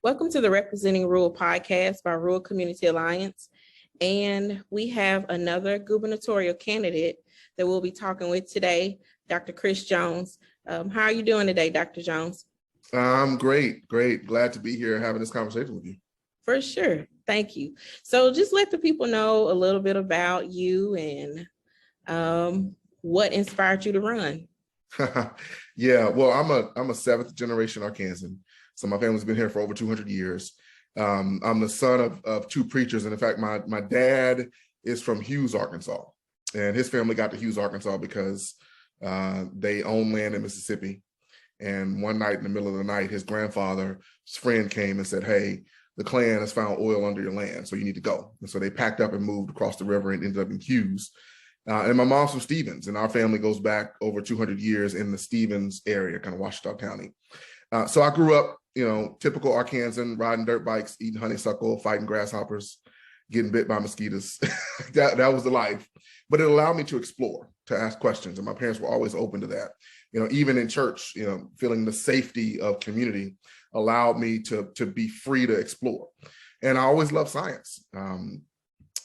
Welcome to the Representing Rural podcast by Rural Community Alliance. And we have another gubernatorial candidate that we'll be talking with today, Dr. Chris Jones. How are you doing today, Dr. Jones? I'm great. Glad to be here having this conversation with you. For sure. Thank you. So just let the people know a little bit about you and what inspired you to run. Yeah, well, I'm a seventh generation Arkansan. So my family's been here for over 200 years. I'm the son of two preachers. And in fact, my dad is from Hughes, Arkansas. And his family got to Hughes, Arkansas because they own land in Mississippi. And one night in the middle of the night, his grandfather's friend came and said, "Hey, the Klan has found oil under your land, so you need to go." And so they packed up and moved across the river and ended up in Hughes. And my mom's from Stevens, and our family goes back over 200 years in the Stevens area, kind of Ouachita County. So I grew up, typical Arkansan, riding dirt bikes, eating honeysuckle, fighting grasshoppers, getting bit by mosquitoes. that was the life. But it allowed me to explore, to ask questions, and my parents were always open to that. Even in church, feeling the safety of community allowed me to be free to explore. And I always loved science.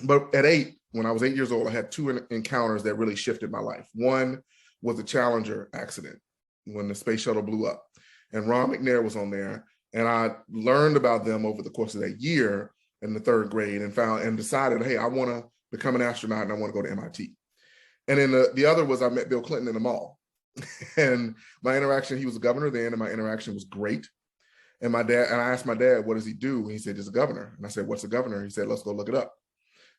But when I was 8 years old, I had two encounters that really shifted my life. One was the Challenger accident when the space shuttle blew up, and Ron McNair was on there. And I learned about them over the course of that year in the third grade and decided, hey, I want to become an astronaut and I want to go to MIT. And then the other was I met Bill Clinton in the mall. And my interaction, he was a governor then, and my interaction was great. And I asked my dad, what does he do? And he said, he's a governor. And I said, what's a governor? He said, let's go look it up.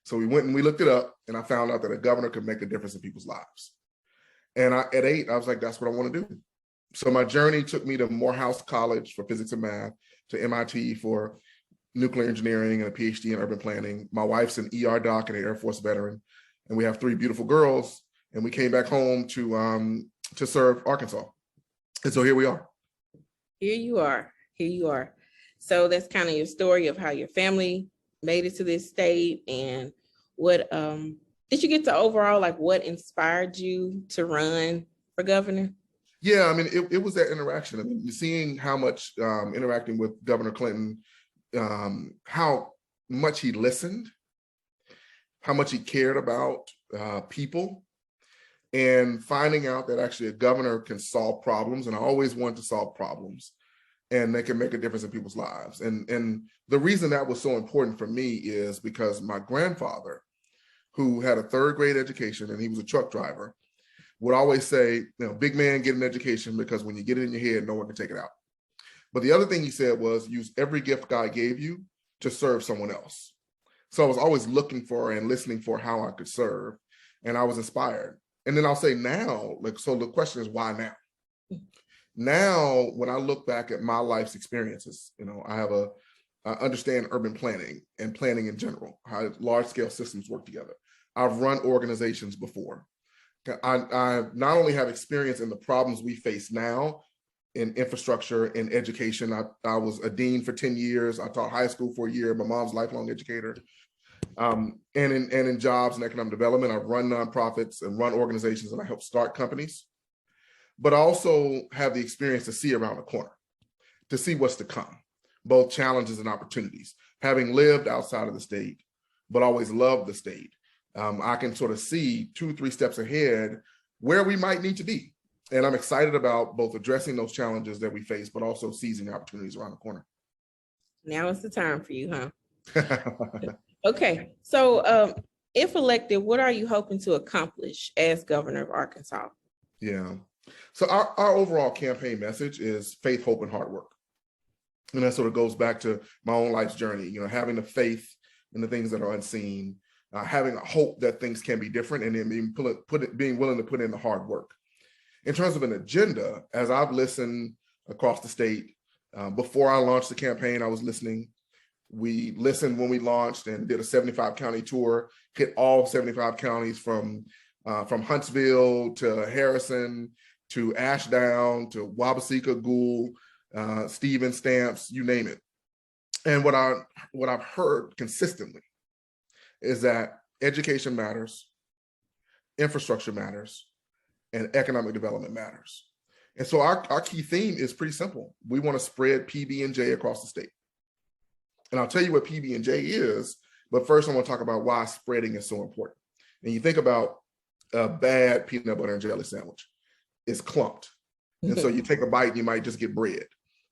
So we went and we looked it up, and I found out that a governor could make a difference in people's lives. And at 8, I was like, that's what I want to do. So my journey took me to Morehouse College for physics and math, to MIT for nuclear engineering and a PhD in urban planning. My wife's an ER doc and an Air Force veteran, and we have 3 beautiful girls. And we came back home to serve Arkansas. And so here we are. Here you are. So that's kind of your story of how your family made it to this state, and what did you get to overall, like, what inspired you to run for governor? Yeah, I mean, it was that interaction. I mean, seeing how much interacting with Governor Clinton, how much he listened, how much he cared about people, and finding out that actually a governor can solve problems. And I always wanted to solve problems, and they can make a difference in people's lives. And the reason that was so important for me is because my grandfather, who had a 3rd grade education and he was a truck driver, would always say, big man, get an education, because when you get it in your head, no one can take it out. But the other thing he said was, use every gift God gave you to serve someone else. So I was always looking for and listening for how I could serve, and I was inspired. And then I'll say now, so the question is, why now? Now, when I look back at my life's experiences, I understand urban planning and planning in general, how large-scale systems work together. I've run organizations before. I not only have experience in the problems we face now in infrastructure, in education. I was a dean for 10 years. I taught high school for a year. My mom's a lifelong educator. And in jobs and economic development, I've run nonprofits and run organizations, and I help start companies. But I also have the experience to see around the corner, to see what's to come, both challenges and opportunities. Having lived outside of the state, but always loved the state, I can sort of see 2-3 steps ahead where we might need to be. And I'm excited about both addressing those challenges that we face, but also seizing opportunities around the corner. Now is the time for you, huh? Okay, so if elected, what are you hoping to accomplish as governor of Arkansas? Yeah. So our overall campaign message is faith, hope, and hard work. And that sort of goes back to my own life's journey, having the faith in the things that are unseen, having a hope that things can be different, and then being willing to put in the hard work. In terms of an agenda, as I've listened across the state, before I launched the campaign, I was listening. We listened when we launched and did a 75 county tour, hit all 75 counties from Huntsville to Harrison to Ashdown to Wabaseka, Gould, Stevens, Stamps, you name it. And what I've heard consistently is that education matters, infrastructure matters, and economic development matters. And so our key theme is pretty simple. We want to spread PB&J across the state. And I'll tell you what PB&J is, but first I want to talk about why spreading is so important. And you think about a bad peanut butter and jelly sandwich. It's clumped. And so you take a bite and you might just get bread.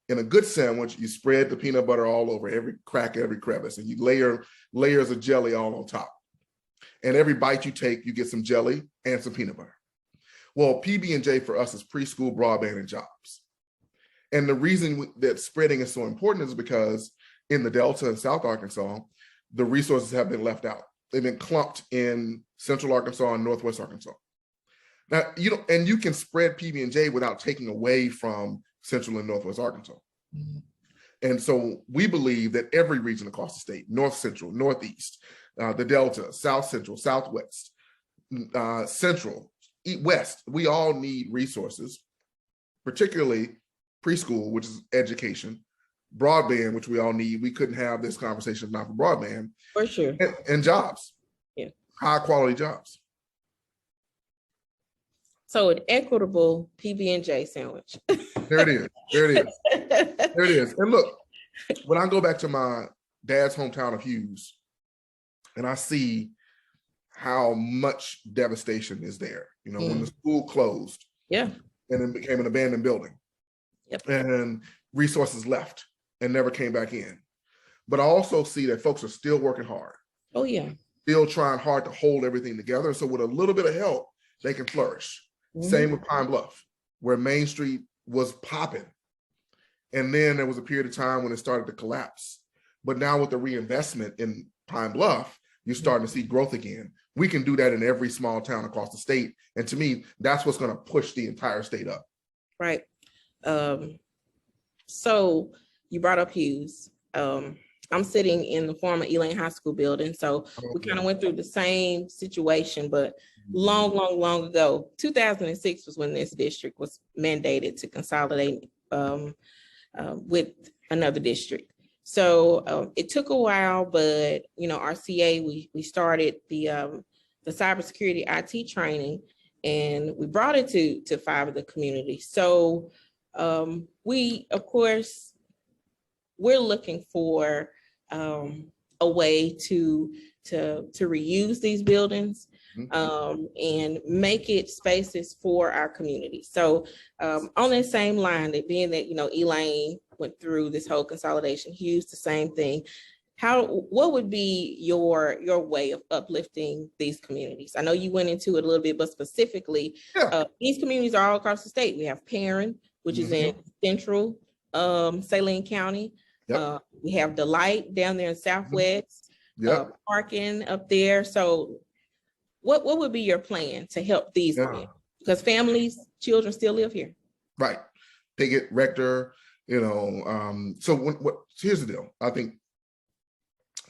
In a good sandwich, you spread the peanut butter all over every crack, every crevice, and you layer layers of jelly all on top. And every bite you take, you get some jelly and some peanut butter. Well, PB&J for us is preschool, broadband, and jobs. And the reason that spreading is so important is because in the Delta and South Arkansas, the resources have been left out. They've been clumped in Central Arkansas and Northwest Arkansas. Now, you can spread PB&J without taking away from Central and Northwest Arkansas. Mm-hmm. And so we believe that every region across the state, North Central, Northeast, the Delta, South Central, Southwest, Central, West, we all need resources, particularly preschool, which is education, broadband, which we all need. We couldn't have this conversation if not for broadband. For sure. And jobs. Yeah. High quality jobs. So an equitable PB&J sandwich. There it is. There it is. There it is. And look, when I go back to my dad's hometown of Hughes, and I see how much devastation is there, when the school closed, and it became an abandoned building, and resources left and never came back in. But I also see that folks are still working hard. Oh yeah. Still trying hard to hold everything together. So with a little bit of help, they can flourish. Mm-hmm. Same with Pine Bluff, where Main Street was popping. And then there was a period of time when it started to collapse. But now with the reinvestment in Pine Bluff, you're starting to see growth again. We can do that in every small town across the state. And to me, that's what's going to push the entire state up. Right. So you brought up Hughes. I'm sitting in the former Elaine High School building. So we kind of went through the same situation, but long ago, 2006 was when this district was mandated to consolidate with another district. So it took a while, but RCA, we started the cybersecurity IT training, and we brought it to 5 of the communities. So we, of course, we're looking for a way to reuse these buildings and make it spaces for our community. So on that same line, that being that Elaine went through this whole consolidation, Hughes the same thing. What would be your way of uplifting these communities? I know you went into it a little bit, but specifically, these communities are all across the state. We have Perrin, which is in Central Saline County. Yep. We have Delight down there in Southwest, Parkin up there. So what would be your plan to help these communities? Because families, children still live here. Right. Piggott, Rector, so here's the deal. I think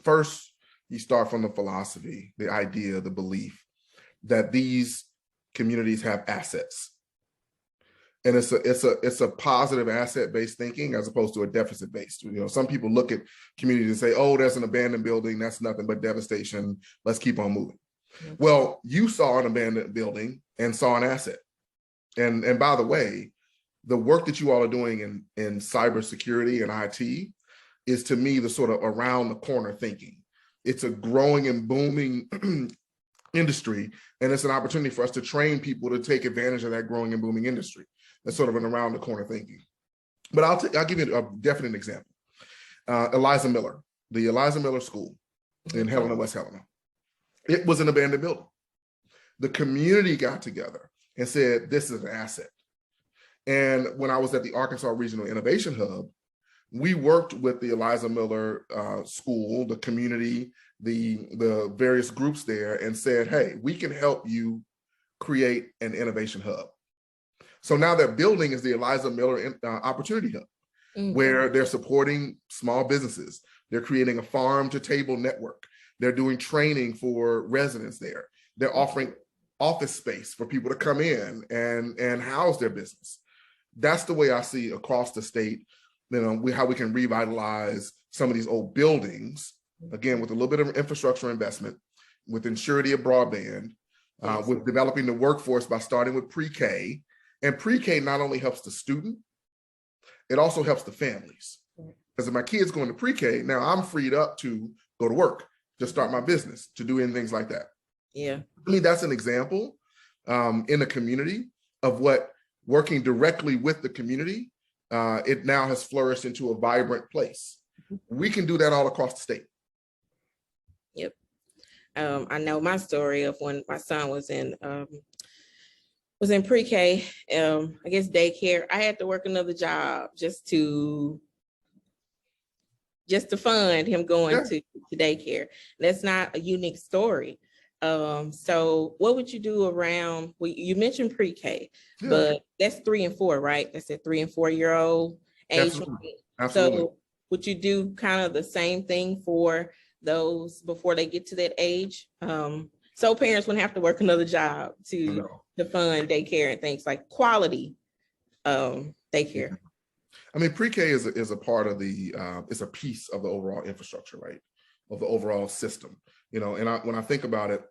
first you start from the philosophy, the idea, the belief that these communities have assets. And it's a positive asset-based thinking as opposed to a deficit-based. Some people look at communities and say, oh, there's an abandoned building. That's nothing but devastation. Let's keep on moving. Mm-hmm. Well, you saw an abandoned building and saw an asset. And by the way, the work that you all are doing in cybersecurity and IT is, to me, the sort of around the corner thinking. It's a growing and booming industry, and it's an opportunity for us to train people to take advantage of that growing and booming industry. That's sort of an around the corner thinking. But I'll give you a definite example. Eliza Miller, the Eliza Miller School in Helena, West Helena. It was an abandoned building. The community got together and said, this is an asset. And when I was at the Arkansas Regional Innovation Hub, we worked with the Eliza Miller School, the community, the various groups there, and said, hey, we can help you create an innovation hub. So now that building is the Eliza Miller Opportunity Hub, where they're supporting small businesses. They're creating a farm to table network. They're doing training for residents there. They're offering office space for people to come in and house their business. That's the way I see across the state, how we can revitalize some of these old buildings, again, with a little bit of infrastructure investment, with ensurety of broadband, with developing the workforce by starting with pre-K. And pre-K not only helps the student, it also helps the families. Because if my kid's going to pre-K, now I'm freed up to go to work, to start my business, to do things like that. Yeah. I mean, that's an example in the community of what working directly with the community, it now has flourished into a vibrant place. We can do that all across the state. Yep. I know my story of when my son was in pre-K, I guess daycare. I had to work another job just to fund him going to daycare. That's not a unique story. So what would you do around, well, you mentioned pre-K, but that's 3 and 4, right? That's a 3 and 4 year old age. Absolutely. Absolutely. So would you do kind of the same thing for those before they get to that age? So parents wouldn't have to work another job to fund daycare and things like quality daycare. I mean, pre-K is a part of the, it's a piece of the overall infrastructure, right? Of the overall system, you know. And when I think about it,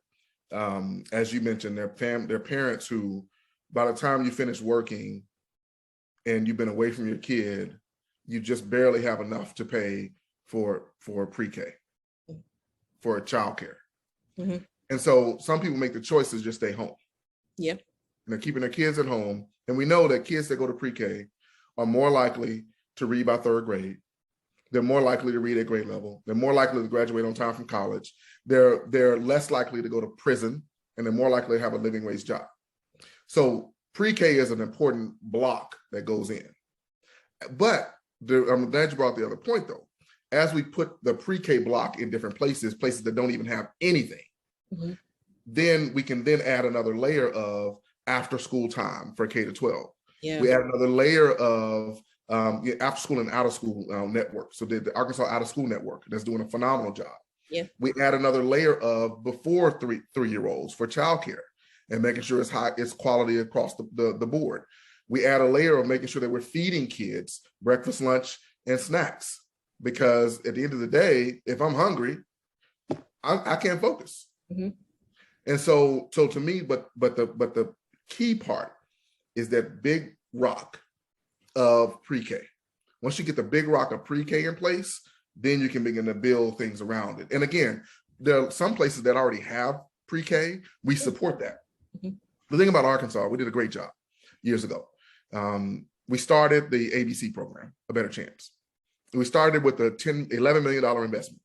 as you mentioned, they're parents who, by the time you finish working and you've been away from your kid, you just barely have enough to pay for pre-K, for childcare. Mm-hmm. And so some people make the choice to just stay home. Yeah. And they're keeping their kids at home. And we know that kids that go to pre-K are more likely to read by 3rd grade. They're more likely to read at grade level. They're more likely to graduate on time from college. They're less likely to go to prison, and they're more likely to have a living wage job. So pre-K is an important block that goes in. But I'm glad you brought the other point, though. As we put the pre-K block in different places that don't even have anything, then we can then add another layer of after school time for K to 12. Yeah. We add another layer of after school and out of school network. So the Arkansas Out of School Network that's doing a phenomenal job. Yeah. We add another layer of before three-year-olds for childcare and making sure it's quality across the board. We add a layer of making sure that we're feeding kids breakfast, lunch, and snacks, because at the end of the day, if I'm hungry, I can't focus. Mm-hmm. And so to me, but the key part is that big rock of pre-K. Once you get the big rock of pre-K in place, then you can begin to build things around it. And again, there are some places that already have pre-K. We support that. Mm-hmm. The thing about Arkansas, we did a great job years ago. We started the ABC program, A Better Chance. We started with a $11 million investment.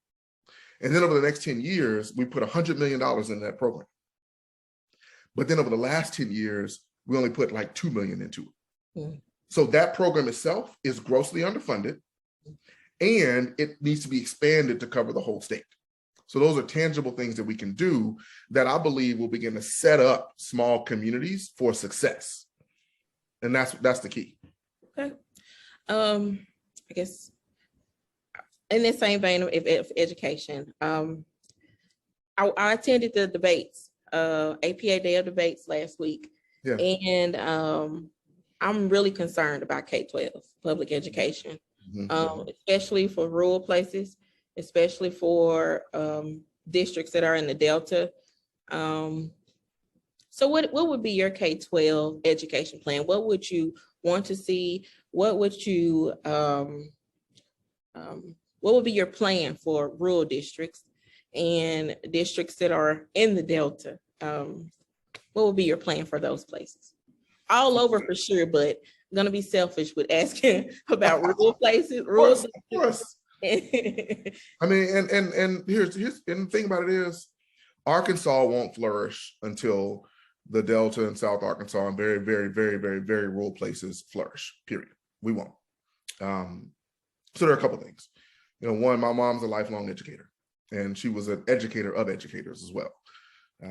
And then over the next 10 years, we put $100 million in that program. But then over the last 10 years, we only put like $2 million into it. Mm. So that program itself is grossly underfunded, and it needs to be expanded to cover the whole state. So those are tangible things that we can do that I believe will begin to set up small communities for success. And that's the key. Okay. I guess in the same vein of education, I attended the debates, APA Day of Debates last week. Yeah. And I'm really concerned about K-12 public education, especially for rural places, especially for districts that are in the Delta. So what would be your K-12 education plan? What would you want to see? What would be your plan for rural districts and districts that are in the Delta? What would be your plan for those places? All over for sure, but I'm gonna be selfish with asking about rural places. Rural of course. I mean, and here's and the thing about it is, Arkansas won't flourish until the Delta and South Arkansas and very, very, very, very, very rural places flourish. Period. We won't. So there are a couple of things. You know, one, my mom's a lifelong educator, and she was an educator of educators as well.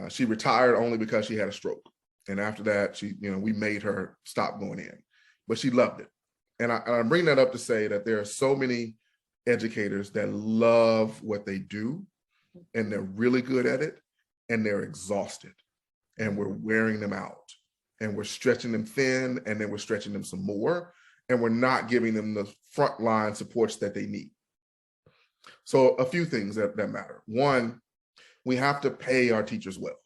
She retired only because she had a stroke. And after that, we made her stop going in, but she loved it. And I bring that up to say that there are so many educators that love what they do, and they're really good at it, and they're exhausted, and we're wearing them out, and we're stretching them thin, and then we're stretching them some more, and we're not giving them the frontline supports that they need. So a few things that matter. One, we have to pay our teachers well.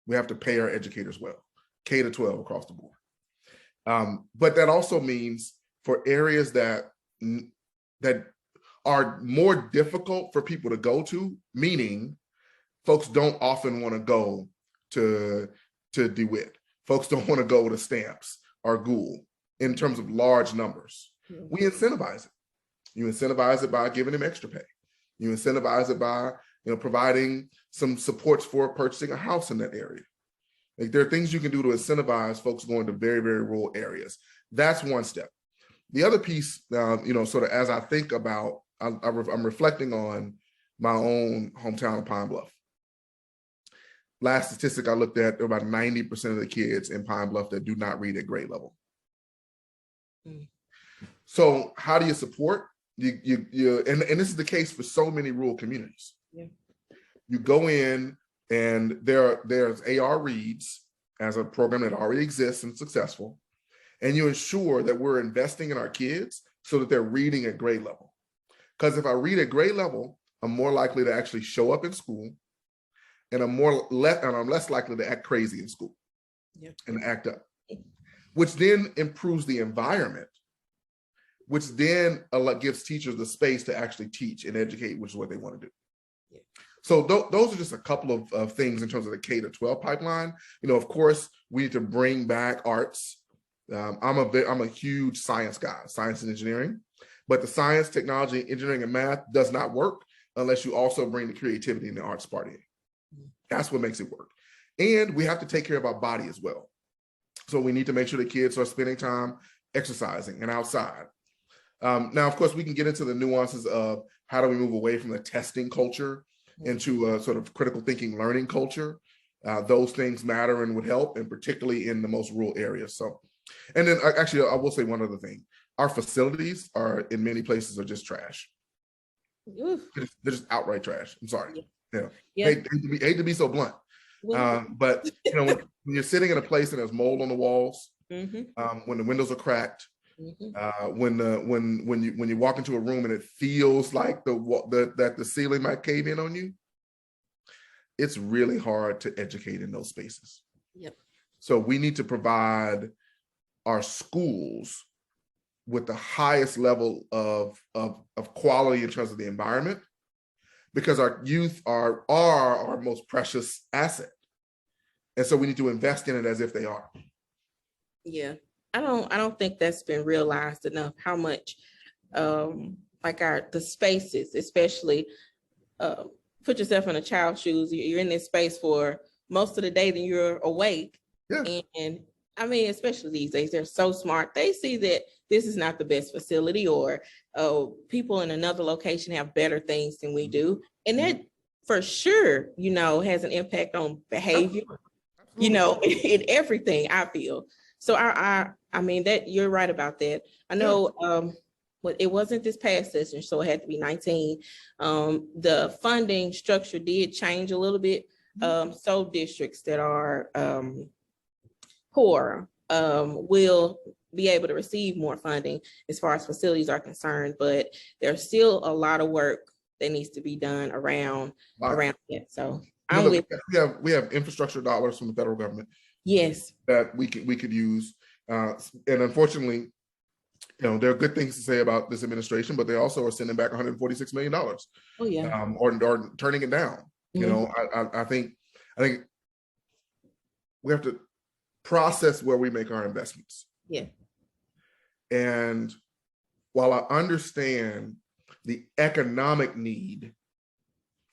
We have to pay our educators well, K to 12 across the board. But that also means for areas that are more difficult for people to go to, meaning folks don't often want to go to DeWitt. Folks don't want to go to Stamps or Gould in terms of large numbers. We incentivize it. You incentivize it by giving them extra pay. You incentivize it by providing some supports for purchasing a house in that area. Like, there are things you can do to incentivize folks going to very, very rural areas. That's one step. The other piece, sort of as I think about, I'm reflecting on my own hometown of Pine Bluff. Last statistic I looked at, there were about 90% of the kids in Pine Bluff that do not read at grade level. So how do you support? And this is the case for so many rural communities. Yeah. You go in, and there's AR Reads as a program that already exists and successful, and you ensure that we're investing in our kids so that they're reading at grade level. Because if I read at grade level, I'm more likely to actually show up in school, and I'm less likely to act crazy in school and act up, which then improves the environment, which then gives teachers the space to actually teach and educate, which is what they want to do. Yeah. So those are just a couple of things in terms of the K-12 pipeline. Of course, we need to bring back arts. I'm a huge science guy, science and engineering, but the science, technology, engineering, and math does not work unless you also bring the creativity and the arts part in. That's what makes it work. And we have to take care of our body as well. So we need to make sure the kids are spending time exercising and outside. Now, of course, we can get into the nuances of how do we move away from the testing culture into a sort of critical thinking learning culture. Those things matter and would help, and particularly in the most rural areas. So, and then actually, I will say one other thing. Our facilities are in many places are just trash. They're just outright trash. I'm sorry. Hate to be so blunt. But when you're sitting in a place and there's mold on the walls, when the windows are cracked, when you walk into a room and it feels like that the ceiling might cave in on you, it's really hard to educate in those spaces. Yep. So we need to provide our schools with the highest level of quality in terms of the environment, because our youth are our most precious asset. And so we need to invest in it as if they are. Yeah. I don't think that's been realized enough, how much the spaces, especially put yourself in a child's shoes. You're in this space for most of the day, then you're awake. Yeah. And I mean, especially these days, they're so smart. They see that this is not the best facility, or people in another location have better things than we do. And that for sure, has an impact on behavior, in everything, I feel. So I mean that you're right about that. I know it wasn't this past session, so it had to be 19. The funding structure did change a little bit. So districts that are poor will be able to receive more funding as far as facilities are concerned, but there's still a lot of work that needs to be done around it. So we have infrastructure dollars from the federal government. Yes, that we could use, and unfortunately, there are good things to say about this administration, but they also are sending back $146 million. Oh yeah, or turning it down. I think we have to process where we make our investments. Yeah. And while I understand the economic need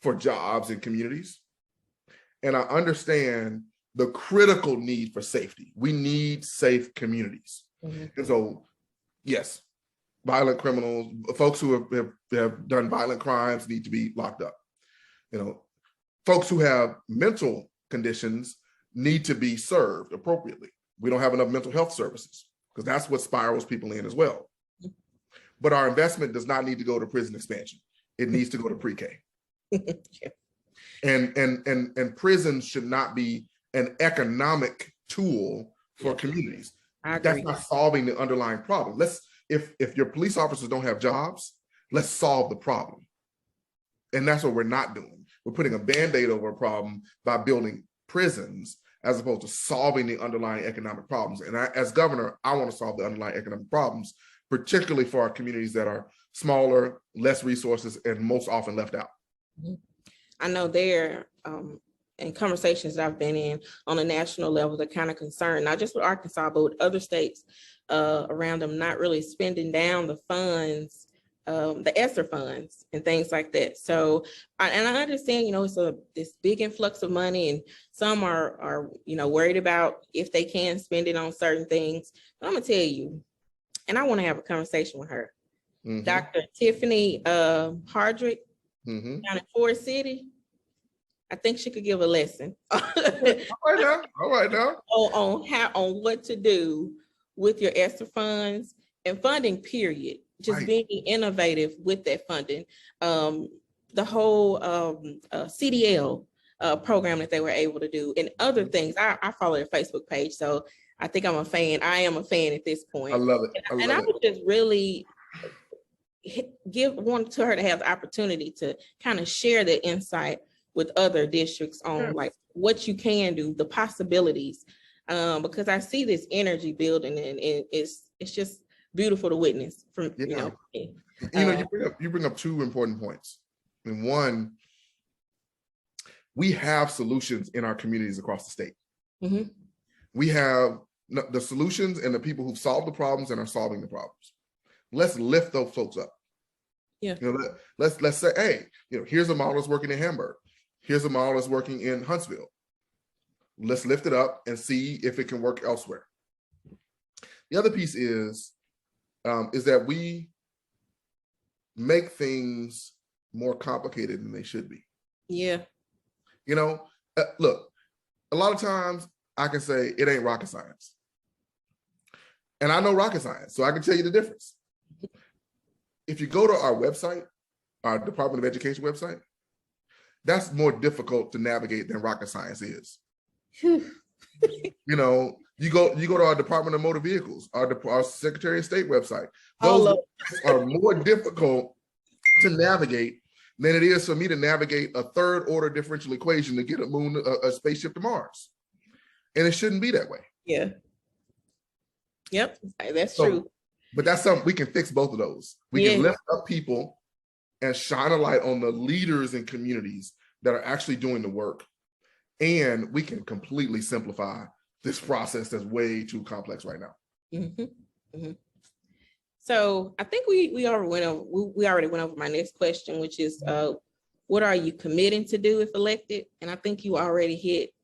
for jobs in communities, and I understand the critical need for safety, we need safe communities. And so, yes, violent criminals, folks who have done violent crimes need to be locked up. Folks who have mental conditions need to be served appropriately. We don't have enough mental health services, because that's what spirals people in as well. But our investment does not need to go to prison expansion. It needs to go to pre-K. And prisons should not be an economic tool for communities. That's not solving the underlying problem. If your police officers don't have jobs, let's solve the problem. And that's what we're not doing. We're putting a Band-Aid over a problem by building prisons, as opposed to solving the underlying economic problems. And as governor, I want to solve the underlying economic problems, particularly for our communities that are smaller, less resources, and most often left out. I know there, in conversations that I've been in on a national level, they're kind of concerned, not just with Arkansas, but with other states around them, not really spending down the funds, the ESSER funds and things like that. So, I understand, it's this big influx of money, and some are worried about if they can spend it on certain things. But I'm gonna tell you, and I want to have a conversation with her, Dr. Tiffany Hardrick, down in Forest City. I think she could give a lesson All right now. on what to do with your ESSER funds and funding, period. Just being innovative with that funding. The whole CDL program that they were able to do, and other things. I follow their Facebook page, so I think I'm a fan. I am a fan at this point. I love it. I would just really want her to have the opportunity to kind of share the insight with other districts on like what you can do, the possibilities, because I see this energy building, and it's just beautiful to witness. From you bring up two important points. And one, we have solutions in our communities across the state. We have the solutions and the people who've solved the problems and are solving the problems. Let's lift those folks up. Let's say, hey, here's a model that's working in Hamburg. Here's a model that's working in Huntsville. Let's lift it up and see if it can work elsewhere. The other piece is that we make things more complicated than they should be. Look, a lot of times I can say it ain't rocket science. And I know rocket science, so I can tell you the difference. If you go to our website, our Department of Education website, that's more difficult to navigate than rocket science is. You go to our Department of Motor Vehicles, our Secretary of State website. Those are more difficult to navigate than it is for me to navigate a third order differential equation to get a spaceship to Mars. And it shouldn't be that way. Yep, that's true. But that's something we can fix both of those. We can lift up people and shine a light on the leaders in communities that are actually doing the work. And we can completely simplify this process that's way too complex right now. So I think we already went over my next question, which is what are you committing to do if elected? And I think you already hit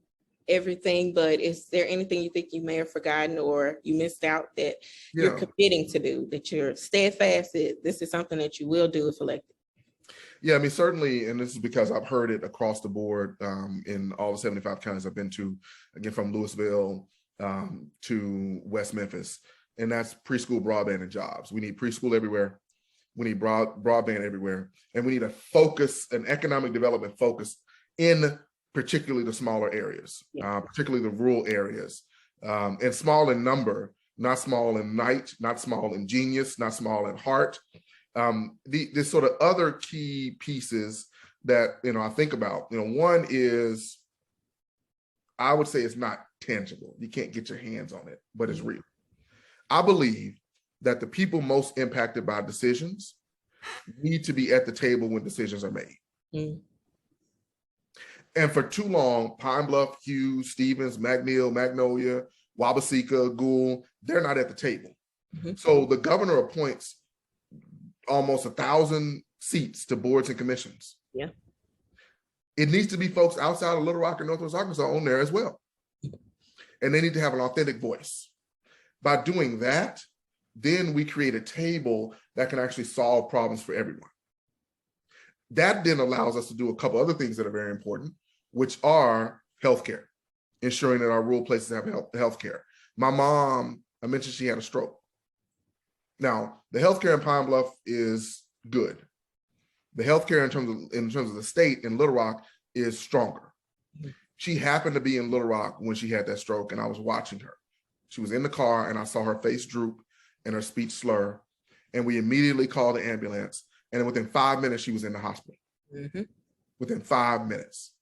everything, but is there anything you think you may have forgotten or you missed out that you're committing to do, that you're steadfast that this is something that you will do if elected? Yeah, I mean, certainly, and this is because I've heard it across the board in all the 75 counties I've been to, again, from Louisville to West Memphis, and that's preschool broadband and jobs. We need preschool everywhere. We need broadband everywhere. And we need an economic development focus in particularly the smaller areas, particularly the rural areas, and small in number, not small in might, not small in genius, not small in heart. The sort of other key pieces that I think about, one is, I would say it's not tangible. You can't get your hands on it, but it's real. I believe that the people most impacted by decisions need to be at the table when decisions are made. And for too long, Pine Bluff, Hughes, Stevens, McNeil, Magnolia, Wabaseka, Gould, they're not at the table. So the governor appoints almost 1,000 seats to boards and commissions. It needs to be folks outside of Little Rock and Northwest Arkansas on there as well. And they need to have an authentic voice. By doing that, then we create a table that can actually solve problems for everyone. That then allows us to do a couple other things that are very important, which are healthcare, ensuring that our rural places have healthcare. My mom, I mentioned she had a stroke. Now, the healthcare in Pine Bluff is good. The healthcare in terms of the state in Little Rock is stronger. She happened to be in Little Rock when she had that stroke, and I was watching her. She was in the car, and I saw her face droop and her speech slur, and we immediately called the ambulance. And within 5 minutes, she was in the hospital. Within 5 minutes.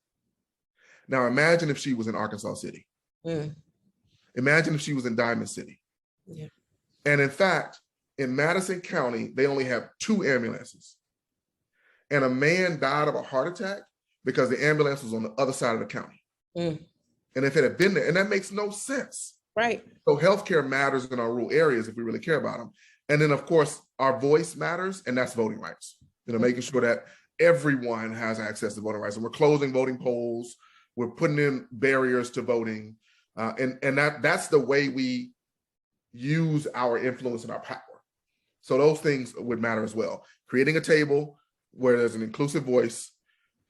Now, imagine if she was in Arkansas City. Imagine if she was in Diamond City. And in fact, in Madison County, they only have 2 ambulances. And a man died of a heart attack because the ambulance was on the other side of the county. And if it had been there, and that makes no sense. Right. So healthcare matters in our rural areas if we really care about them. And then, of course, our voice matters, and that's voting rights. Making sure that everyone has access to voting rights. And we're closing voting polls. We're putting in barriers to voting. And that's the way we use our influence and our power. So those things would matter as well. Creating a table where there's an inclusive voice,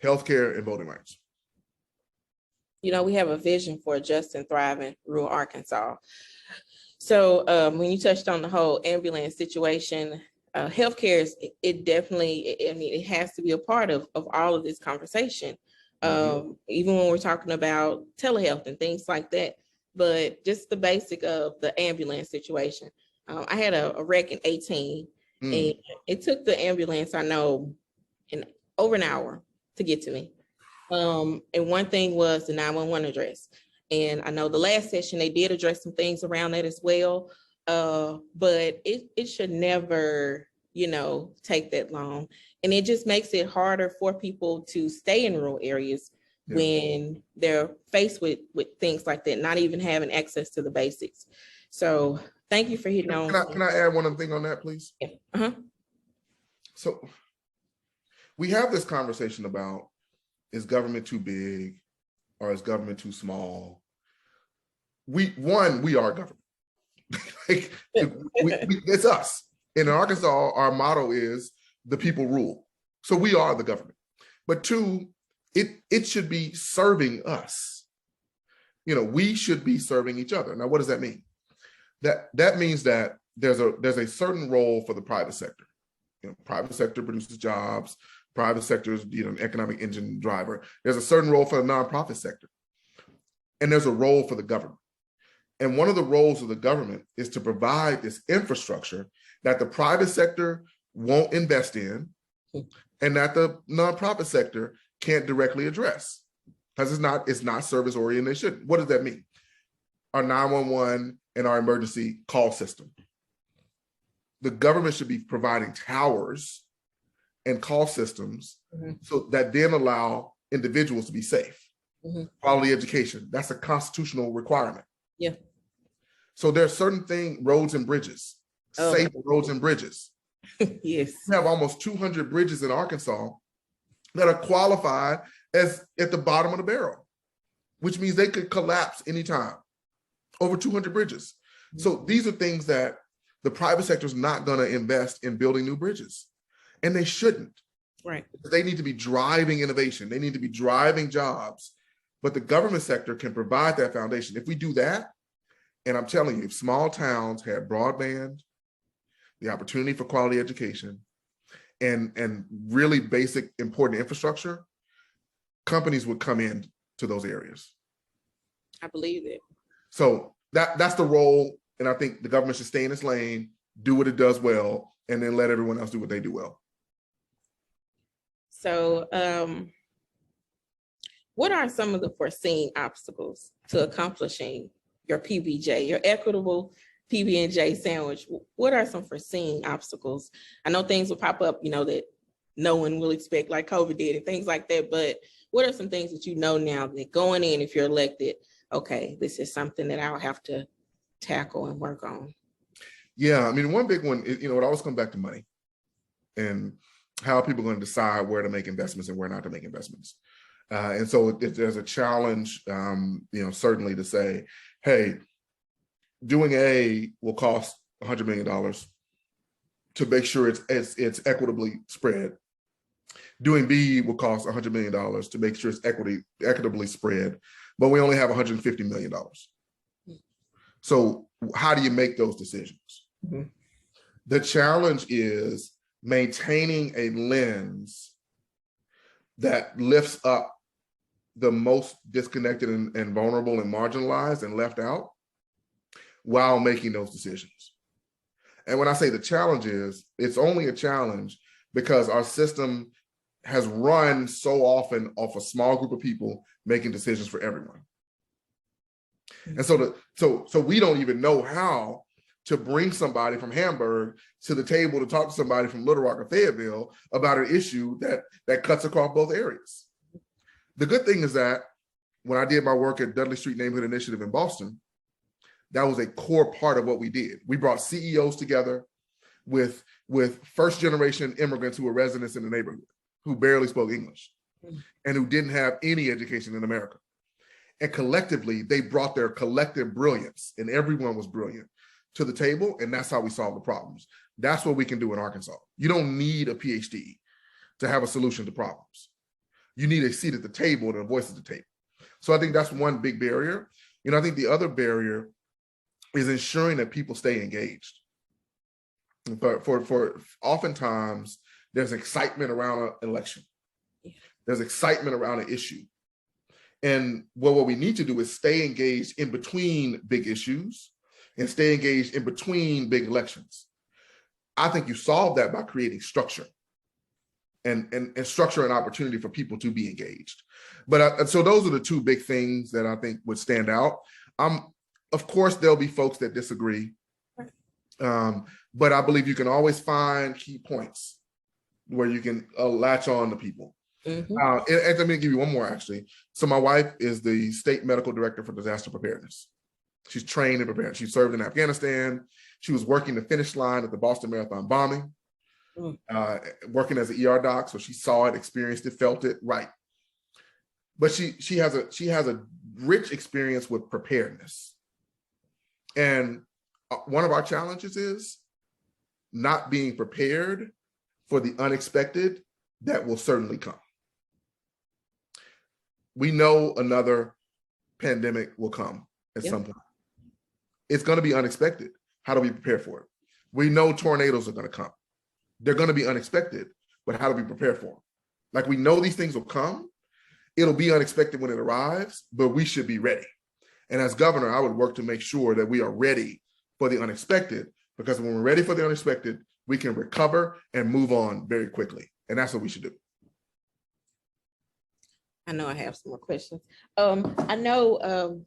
healthcare, and voting rights. We have a vision for a just and thriving rural Arkansas. So when you touched on the whole ambulance situation, healthcare it definitely, it has to be a part of all of this conversation. Even when we're talking about telehealth and things like that, but just the basic of the ambulance situation. I had a wreck in 18, and it took the ambulance, I know, over an hour to get to me. And one thing was the 911 address. And I know the last session, they did address some things around that as well. But it should never, take that long. And it just makes it harder for people to stay in rural areas when they're faced with things like that, not even having access to the basics. So thank you for hitting on. Can I add one other thing on that, please? Yeah. So we have this conversation about, is government too big or is government too small? We are government. It's us. In Arkansas, our motto is the people rule. So we are the government. But 2, it should be serving us. We should be serving each other. Now, what does that mean? That means that there's a certain role for the private sector. Private sector produces jobs. Private sector is an economic engine driver. There's a certain role for the nonprofit sector. And there's a role for the government. And one of the roles of the government is to provide this infrastructure that the private sector won't invest in and that the nonprofit sector can't directly address because it's not service oriented. They shouldn't. What does that mean? Our 911 and our emergency call system. The government should be providing towers and call systems so that then allow individuals to be safe. Quality education, that's a constitutional requirement. Yeah. So there are certain things, roads and bridges, safe roads and bridges. Yes. We have almost 200 bridges in Arkansas that are qualified as at the bottom of the barrel, which means they could collapse anytime. Over 200 bridges. So these are things that the private sector is not going to invest in building new bridges. And they shouldn't. Right. They need to be driving innovation. They need to be driving jobs. But the government sector can provide that foundation. If we do that, and I'm telling you, if small towns had broadband, the opportunity for quality education, and really basic important infrastructure, companies would come in to those areas. I believe it. So that's the role. And I think the government should stay in its lane, do what it does well, and then let everyone else do what they do well. So what are some of the foreseen obstacles to accomplishing your PBJ, your equitable PB&J sandwich? What are some foreseen obstacles? I know things will pop up, that no one will expect, like COVID did and things like that. But what are some things that now that going in, if you're elected, okay, this is something that I'll have to tackle and work on? Yeah, one big one is, it always comes back to money and how people are going to decide where to make investments and where not to make investments. And so there's a challenge, certainly to say, hey, doing A will cost $100 million to make sure it's equitably spread. Doing B will cost $100 million to make sure it's equitably spread, but we only have $150 million. So how do you make those decisions? Mm-hmm. The challenge is maintaining a lens that lifts up the most disconnected and vulnerable and marginalized and left out while making those decisions. And when I say the challenge is, it's only a challenge because our system has run so often off a small group of people making decisions for everyone. And so we don't even know how to bring somebody from Hamburg to the table to talk to somebody from Little Rock or Fayetteville about an issue that cuts across both areas. The good thing is that when I did my work at Dudley Street Neighborhood Initiative in Boston, that was a core part of what we did. We brought CEOs together with first generation immigrants who were residents in the neighborhood, who barely spoke English and who didn't have any education in America. And collectively, they brought their collective brilliance, and everyone was brilliant, to the table, and that's how we solve the problems. That's what we can do in Arkansas. You don't need a PhD to have a solution to problems. You need a seat at the table and a voice at the table. So I think that's one big barrier. I think the other barrier is ensuring that people stay engaged. For oftentimes, there's excitement around an election. There's excitement around an issue. And what we need to do is stay engaged in between big issues and stay engaged in between big elections. I think you solve that by creating structure and structure and opportunity for people to be engaged. But so those are the two big things that I think would stand out. Of course, there'll be folks that disagree, but I believe you can always find key points where you can latch on to people. And let me give you one more, actually. So my wife is the state medical director for disaster preparedness. She's trained and prepared. She served in Afghanistan. She was working the finish line at the Boston Marathon bombing, working as an ER doc. So she saw it, experienced it, felt it, right. But she has a rich experience with preparedness. And one of our challenges is not being prepared for the unexpected that will certainly come. We know another pandemic will come at some point. It's going to be unexpected. How do we prepare for it? We know tornadoes are going to come. They're going to be unexpected, but how do we prepare for them? Like, we know these things will come. It'll be unexpected when it arrives, but we should be ready. And as governor, I would work to make sure that we are ready for the unexpected, because when we're ready for the unexpected, we can recover and move on very quickly. And that's what we should do. I know I have some more questions. I know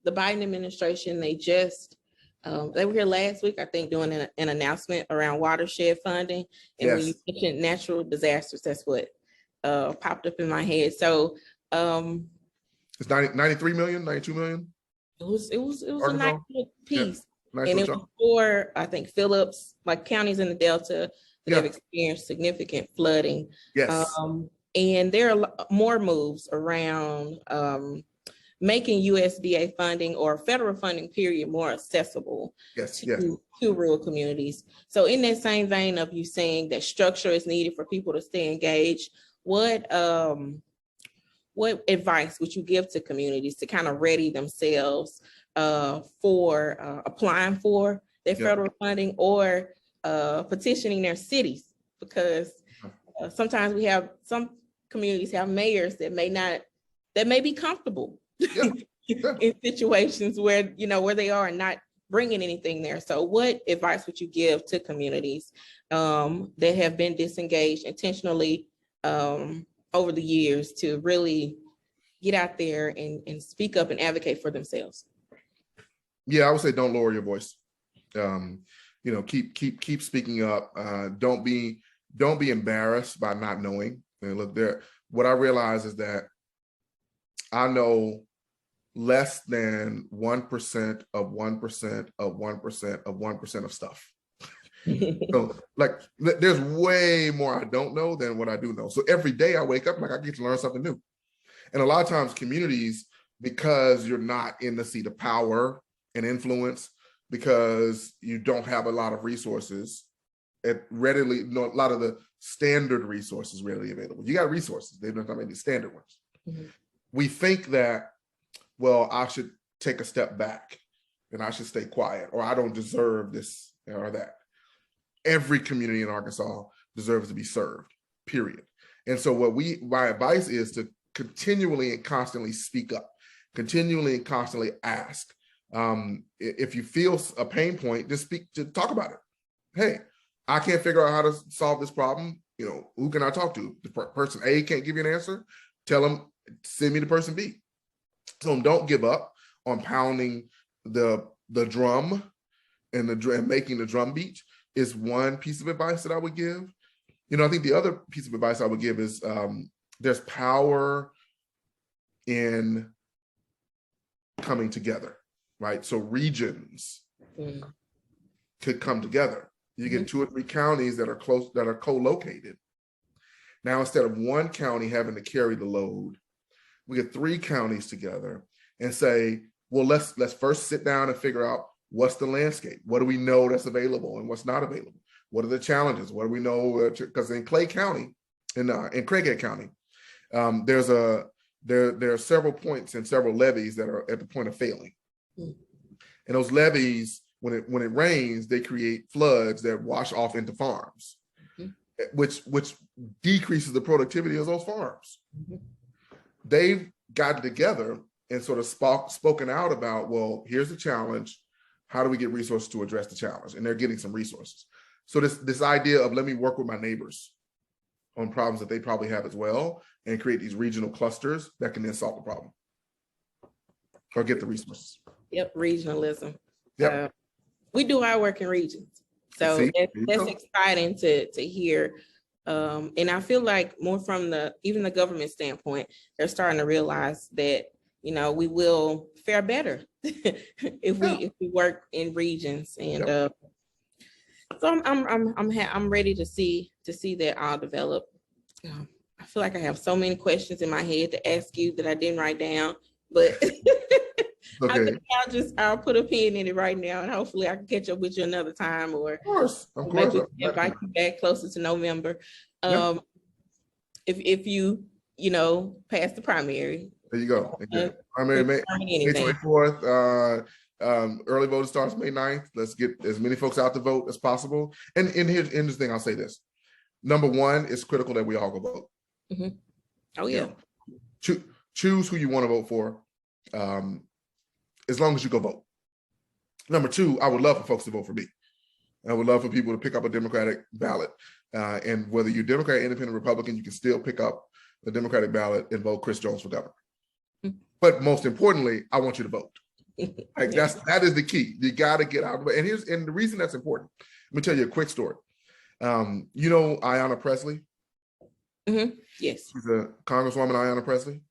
the Biden administration, they were here last week, I think, doing an announcement around watershed funding. And when you mentioned natural disasters, that's what popped up in my head. So it's 93 million, 92 million. It was a nice little piece. Nice, and it was for, I think, Phillips, like counties in the Delta that have experienced significant flooding. Yes. And there are more moves around making USDA funding or federal funding period more accessible to rural communities. So in that same vein of you saying that structure is needed for people to stay engaged, what advice would you give to communities to kind of ready themselves for applying for their federal funding or petitioning their cities? Because sometimes we have some communities have mayors that may be comfortable in situations where they are and not bringing anything there. So what advice would you give to communities that have been disengaged intentionally over the years to really get out there and speak up and advocate for themselves? Yeah, I would say don't lower your voice. Keep speaking up. Don't be embarrassed by not knowing. And look, what I realize is that I know less than 1% of 1% of 1% of 1% of stuff. So like, there's way more I don't know than what I do know. So every day I wake up, like, I get to learn something new. And a lot of times communities, because you're not in the seat of power and influence, because you don't have a lot of resources, a lot of the standard resources readily available. You got resources, they're not maybe standard ones. Mm-hmm. We think that, well, I should take a step back and I should stay quiet, or I don't deserve this or that. Every community in Arkansas deserves to be served, period. And so my advice is to continually and constantly speak up, continually and constantly ask. If you feel a pain point, just talk about it. Hey, I can't figure out how to solve this problem. Who can I talk to? The person A can't give you an answer. Tell them, send me to person B. So don't give up on pounding the drum and making the drum beat is one piece of advice that I would give. I think the other piece of advice I would give is there's power in coming together, right? So regions could come together. You get 2 or 3 counties that are close, that are co-located. Now, instead of one county having to carry the load, we get 3 counties together and say, well, let's first sit down and figure out what's the landscape. What do we know that's available and what's not available? What are the challenges? What do we know? Because in Clay County, in Craighead County, there are several points and several levees that are at the point of failing. And those levees, when it rains, they create floods that wash off into farms, which decreases the productivity of those farms. They've gotten together and sort of spoken out about, well, here's the challenge. How do we get resources to address the challenge? And they're getting some resources. So this idea of, let me work with my neighbors on problems that they probably have as well, and create these regional clusters that can then solve the problem or get the resources. Yep, regionalism. Yep. We do our work in regions. So that's exciting to hear. And I feel like more from even the government standpoint, they're starting to realize that, we will fare better if we work in regions. And so I'm ready to see that all develop. I feel like I have so many questions in my head to ask you that I didn't write down, but I think I'll put a pin in it right now, and hopefully I can catch up with you another time, or of course, invite you back closer to November. If you pass the primary. There you go. Primary May 24th. Early voting starts May 9th. Let's get as many folks out to vote as possible. And here's the thing, I'll say this. Number one, it's critical that we all go vote. Oh, yeah. Choose who you want to vote for, as long as you go vote. Number two, I would love for folks to vote for me. I would love for people to pick up a Democratic ballot. And whether you're Democrat, Independent, Republican, you can still pick up the Democratic ballot and vote Chris Jones for governor. But most importantly, I want you to vote. Like that is the key. You got to get out of it. And the reason that's important. Let me tell you a quick story. Ayanna Presley? Yes. She's a Congresswoman, Ayanna Presley.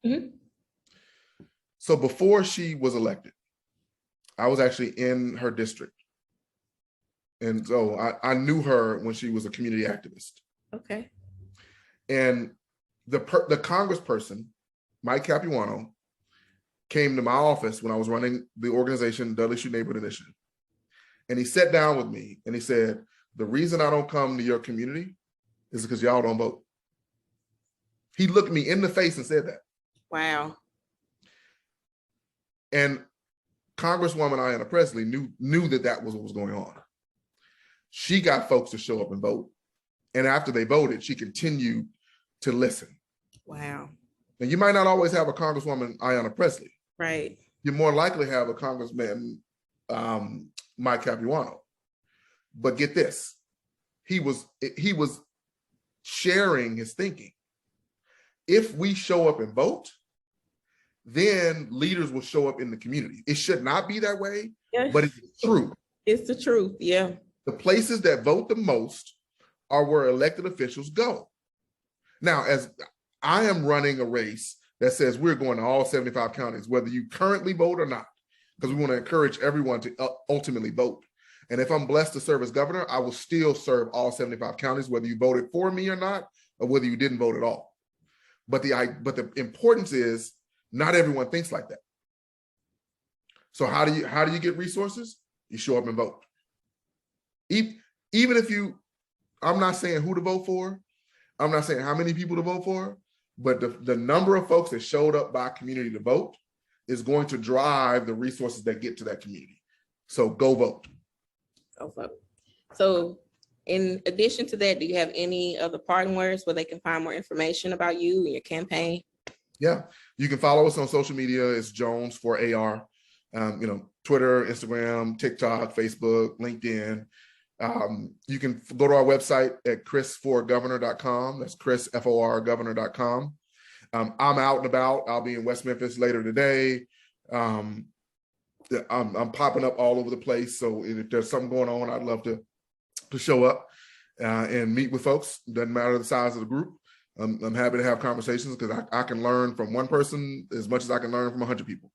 So before she was elected, I was actually in her district. And so I knew her when she was a community activist. Okay. And the congressperson, Mike Capuano, came to my office when I was running the organization Dudley Street Neighborhood Initiative. And he sat down with me and he said, the reason I don't come to your community is because y'all don't vote. He looked me in the face and said that. Wow. And Congresswoman Ayanna Presley knew that was what was going on. She got folks to show up and vote. And after they voted, she continued to listen. Wow. Now, you might not always have a Congresswoman Ayanna Presley. Right. You more likely have a Congressman Mike Capuano. But get this, he was sharing his thinking. If we show up and vote, then leaders will show up in the community. It should not be that way, but it's true. It's the truth, yeah. The places that vote the most are where elected officials go. Now, as I am running a race that says we're going to all 75 counties, whether you currently vote or not, because we want to encourage everyone to ultimately vote. And if I'm blessed to serve as governor, I will still serve all 75 counties, whether you voted for me or not, or whether you didn't vote at all. But the importance is not everyone thinks like that. So how do you get resources? You show up and vote. Even if I'm not saying who to vote for, I'm not saying how many people to vote for, but the number of folks that showed up by community to vote is going to drive the resources that get to that community. So go vote. Go vote. So in addition to that, do you have any other parting words where they can find more information about you and your campaign? Yeah, you can follow us on social media. It's Jones for AR. Twitter, Instagram, TikTok, Facebook, LinkedIn. You can go to our website at chrisforgovernor.com. That's chrisforgovernor.com. I'm out and about. I'll be in West Memphis later today. I'm popping up all over the place. So if there's something going on, I'd love to show up and meet with folks. Doesn't matter the size of the group. I'm happy to have conversations because I can learn from one person as much as I can learn from 100 people.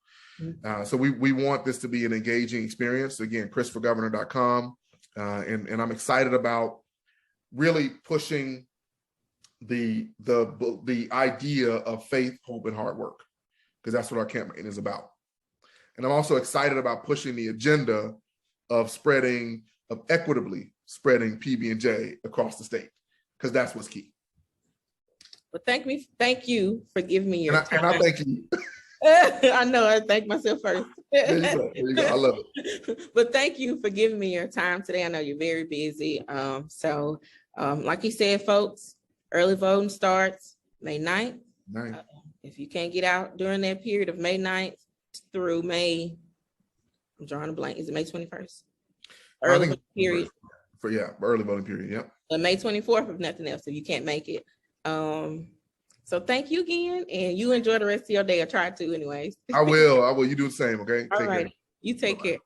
So we want this to be an engaging experience. Again, chrisforgovernor.com. And I'm excited about really pushing the idea of faith, hope, and hard work, because that's what our campaign is about. And I'm also excited about pushing the agenda of equitably spreading PB&J across the state, because that's what's key. Well, thank you for giving me your time. And I thank you. I know, I thank myself first. There you go. I love it. But thank you for giving me your time today. I know you're very busy. So like you said, folks, early voting starts May 9th. If you can't get out during that period of May 9th through May, I'm drawing a blank. Is it May 21st? Early voting period. Early voting period. Yep. But May 24th, if nothing else, if you can't make it. So thank you again, and you enjoy the rest of your day, or try to anyways. I will. You do the same, okay? All right. You take care.